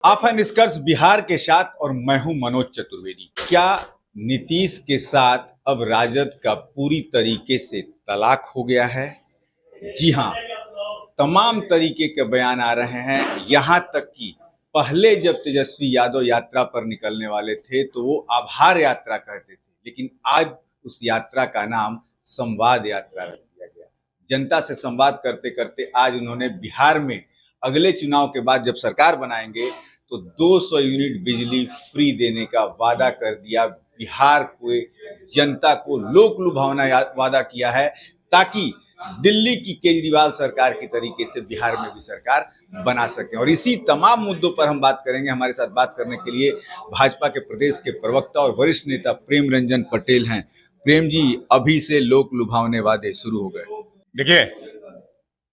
आप हैं निष्कर्ष बिहार के साथ और मैं हूं मनोज चतुर्वेदी। क्या नीतीश के साथ अब राजद का पूरी तरीके से तलाक हो गया है? जी हां, तमाम तरीके के बयान आ रहे हैं। यहां तक कि पहले जब तेजस्वी यादव यात्रा पर निकलने वाले थे तो वो आभार यात्रा कहते थे, लेकिन आज उस यात्रा का नाम संवाद यात्रा रख दिया गया। जनता से संवाद करते करते आज उन्होंने बिहार में अगले चुनाव के बाद जब सरकार बनाएंगे तो 200 यूनिट बिजली फ्री देने का वादा कर दिया। बिहार को जनता को लोक लुभावना वादा किया है ताकि दिल्ली की केजरीवाल सरकार की तरीके से बिहार में भी सरकार बना सके। और इसी तमाम मुद्दों पर हम बात करेंगे। हमारे साथ बात करने के लिए भाजपा के प्रदेश के प्रवक्ता और वरिष्ठ नेता प्रेम रंजन पटेल हैं। प्रेम जी, अभी से लोक लुभावने वादे शुरू हो गए। देखिए,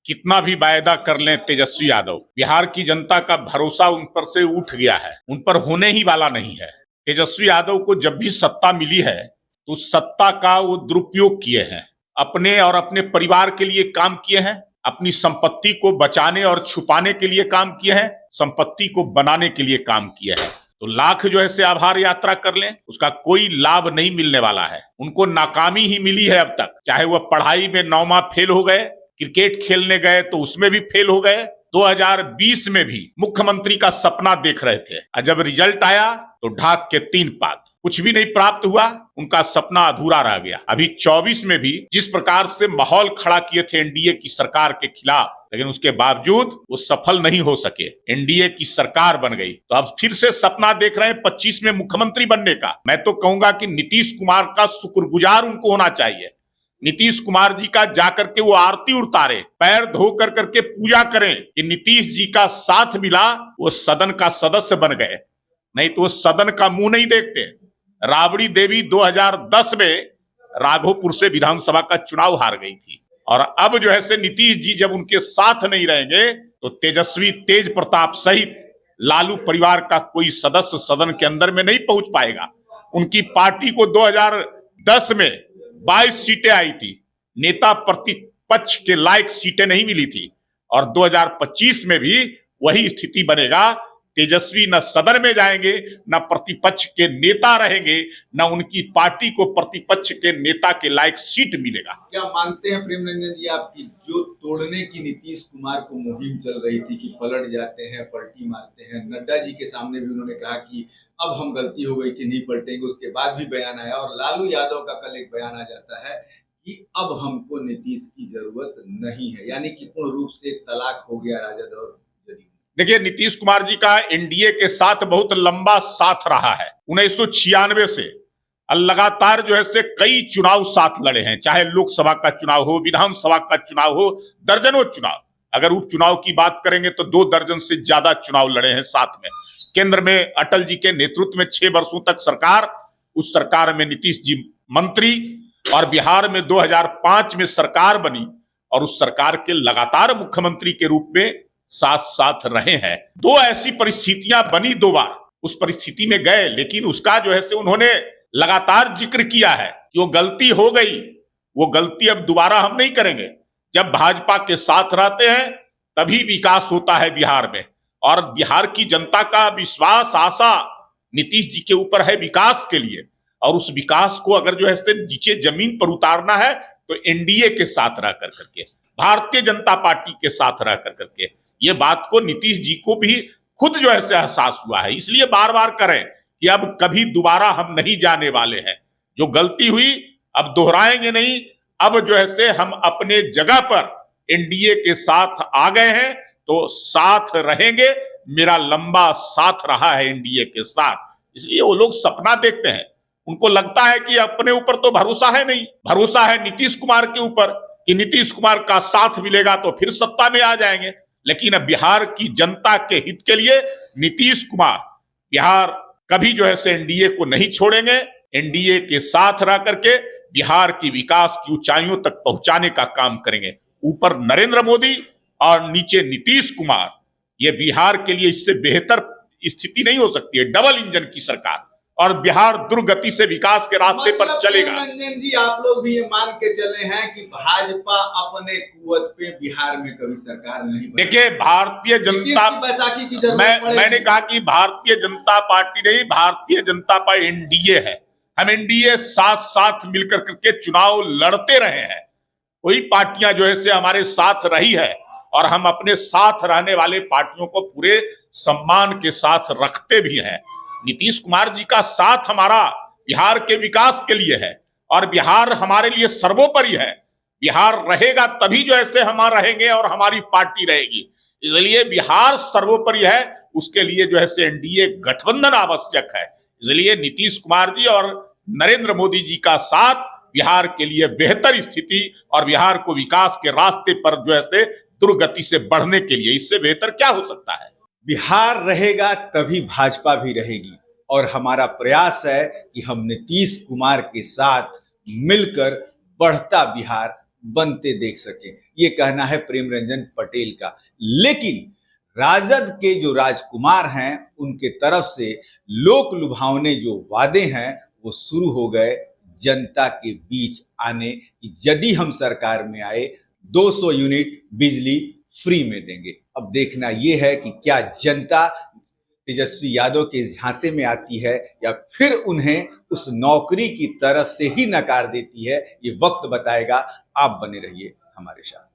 कितना भी वायदा कर लें तेजस्वी यादव, बिहार की जनता का भरोसा उन पर से उठ गया है, उन पर होने ही वाला नहीं है। तेजस्वी यादव को जब भी सत्ता मिली है तो सत्ता का वो दुरुपयोग किए हैं, अपने और अपने परिवार के लिए काम किए हैं, अपनी संपत्ति को बचाने और छुपाने के लिए काम किए हैं, संपत्ति को बनाने के लिए काम किए हैं। तो लाख जो है से आभार यात्रा कर लें, उसका कोई लाभ नहीं मिलने वाला है। उनको नाकामी ही मिली है अब तक, चाहे वह पढ़ाई में 9वां फेल हो गए, क्रिकेट खेलने गए तो उसमें भी फेल हो गए, 2020 में भी मुख्यमंत्री का सपना देख रहे थे और जब रिजल्ट आया तो ढाक के 3 पात, कुछ भी नहीं प्राप्त हुआ, उनका सपना अधूरा रह गया। अभी 24 में भी जिस प्रकार से माहौल खड़ा किए थे एनडीए की सरकार के खिलाफ, लेकिन उसके बावजूद वो सफल नहीं हो सके, एनडीए की सरकार बन गई। तो अब फिर से सपना देख रहे हैं 25 में मुख्यमंत्री बनने का। मैं तो कहूंगा कि नीतीश कुमार का शुक्रगुजार उनको होना चाहिए। नीतीश कुमार जी का जाकर के वो आरती उतारे, पैर धो कर करके पूजा करें कि नीतीश जी का साथ मिला, वो सदन का सदस्य बन गए, नहीं तो वो सदन का मुंह नहीं देखते। राबड़ी देवी 2010 में राघोपुर से विधानसभा का चुनाव हार गई थी, और अब जो है से नीतीश जी जब उनके साथ नहीं रहेंगे तो तेजस्वी तेज प्रताप सहित लालू परिवार का कोई सदस्य सदन के अंदर में नहीं पहुंच पाएगा। उनकी पार्टी को 2010 में 22 सीटें आई थी, नेता प्रतिपक्ष के लायक सीटें नहीं मिली थी, और 2025 में भी वही स्थिति बनेगा। तेजस्वी न सदन में जाएंगे, न प्रतिपक्ष के नेता रहेंगे, न उनकी पार्टी को प्रतिपक्ष के नेता के लायक सीट मिलेगा। क्या मानते हैं प्रेम रंजन जी, आपकी जो तोड़ने की नीतीश कुमार को मुहिम चल रही थी कि पलट जाते हैं, पलटी मारते हैं, नड्डा जी के सामने भी उन्होंने कहा कि अब हम गलती हो गई कि नहीं पलटेंगे, उसके बाद भी बयान आया, और लालू यादव का कल एक बयान आ जाता है कि अब हमको नीतीश की जरूरत नहीं है, यानी कि पूर्ण रूप से तलाक हो गया राजद और जदयू। देखिए, नीतीश कुमार जी का एनडीए के साथ बहुत लंबा साथ रहा है। 1996 से लगातार जो है से कई चुनाव साथ लड़े हैं, चाहे लोकसभा का चुनाव हो, विधानसभा का चुनाव हो, दर्जनों चुनाव। अगर उपचुनाव की बात करेंगे तो 2 दर्जन से ज्यादा चुनाव लड़े हैं साथ में। केंद्र में अटल जी के नेतृत्व में 6 वर्षों तक सरकार, उस सरकार में नीतीश जी मंत्री, और बिहार में 2005 में सरकार बनी, और उस सरकार के लगातार मुख्यमंत्री के रूप में साथ साथ रहे हैं। 2 ऐसी परिस्थितियां बनी 2 बार, उस परिस्थिति में गए, लेकिन उसका जो है से उन्होंने लगातार जिक्र किया है कि वो गलती हो गई, वो गलती अब दोबारा हम नहीं करेंगे। जब भाजपा के साथ रहते हैं तभी विकास होता है बिहार में, और बिहार की जनता का विश्वास, आशा नीतीश जी के ऊपर है विकास के लिए, और उस विकास को अगर जो है से नीचे जमीन पर उतारना है तो एनडीए के साथ रह कर करके, भारतीय जनता पार्टी के साथ रह कर करके, ये बात को नीतीश जी को भी खुद जो है से एहसास हुआ है। इसलिए बार बार करें कि अब कभी दोबारा हम नहीं जाने वाले हैं, जो गलती हुई अब दोहराएंगे नहीं। अब जो है से हम अपने जगह पर एनडीए के साथ आ गए हैं तो साथ रहेंगे। मेरा लंबा साथ रहा है एनडीए के साथ, इसलिए वो लोग सपना देखते हैं। उनको लगता है कि अपने ऊपर तो भरोसा है नहीं, भरोसा है नीतीश कुमार के ऊपर कि नीतीश कुमार का साथ मिलेगा तो फिर सत्ता में आ जाएंगे। लेकिन अब बिहार की जनता के हित के लिए नीतीश कुमार बिहार कभी जो है से एनडीए को नहीं छोड़ेंगे। एनडीए के साथ रह करके बिहार की विकास की ऊंचाइयों तक पहुंचाने का काम करेंगे। ऊपर नरेंद्र मोदी और नीचे नीतीश कुमार, ये बिहार के लिए इससे बेहतर स्थिति नहीं हो सकती है। डबल इंजन की सरकार, और बिहार दुर्गति से विकास के रास्ते पर मतलब चलेगा। रंजन जी, आप लोग भी ये मान के चले हैं कि भाजपा अपने कुवत पे बिहार में कभी सरकार नहीं बनेगी। देखिए, भारतीय जनता, बैसाखी की जरूरत मैंने कहा कि भारतीय जनता पार्टी नहीं, भारतीय जनता पार्टी एनडीए है। हम एनडीए साथ साथ मिलकर करके चुनाव लड़ते रहे हैं। कोई पार्टियां जो है से हमारे साथ रही है और हम अपने साथ रहने वाले पार्टियों को पूरे सम्मान के साथ रखते भी हैं। नीतीश कुमार जी का साथ हमारा बिहार के विकास के लिए है और बिहार हमारे लिए सर्वोपरि है। बिहार रहेगा तभी जो ऐसे हम रहेंगे और हमारी पार्टी रहेगी, इसलिए बिहार सर्वोपरि है। उसके लिए जो है से एनडीए गठबंधन आवश्यक है। इसलिए नीतीश कुमार जी और नरेंद्र मोदी जी का साथ बिहार के लिए बेहतर स्थिति और बिहार को विकास के रास्ते पर जो है से दुर्गति से बढ़ने के लिए, इससे बेहतर क्या हो सकता है। बिहार रहेगा तभी भाजपा भी रहेगी और हमारा प्रयास है कि हम नीतीश कुमार के साथ मिलकर बढ़ता बिहार बनते देख सकें। ये कहना है प्रेम रंजन पटेल का। लेकिन राजद के जो राजकुमार हैं, उनके तरफ से लोक लुभावने जो वादे हैं वो शुरू हो गए जनता के बीच आने कि यदि हम सरकार में आए 200 यूनिट बिजली फ्री में देंगे। अब देखना यह है कि क्या जनता तेजस्वी यादव के इस झांसे में आती है या फिर उन्हें उस नौकरी की तरफ से ही नकार देती है। ये वक्त बताएगा। आप बने रहिए हमारे साथ।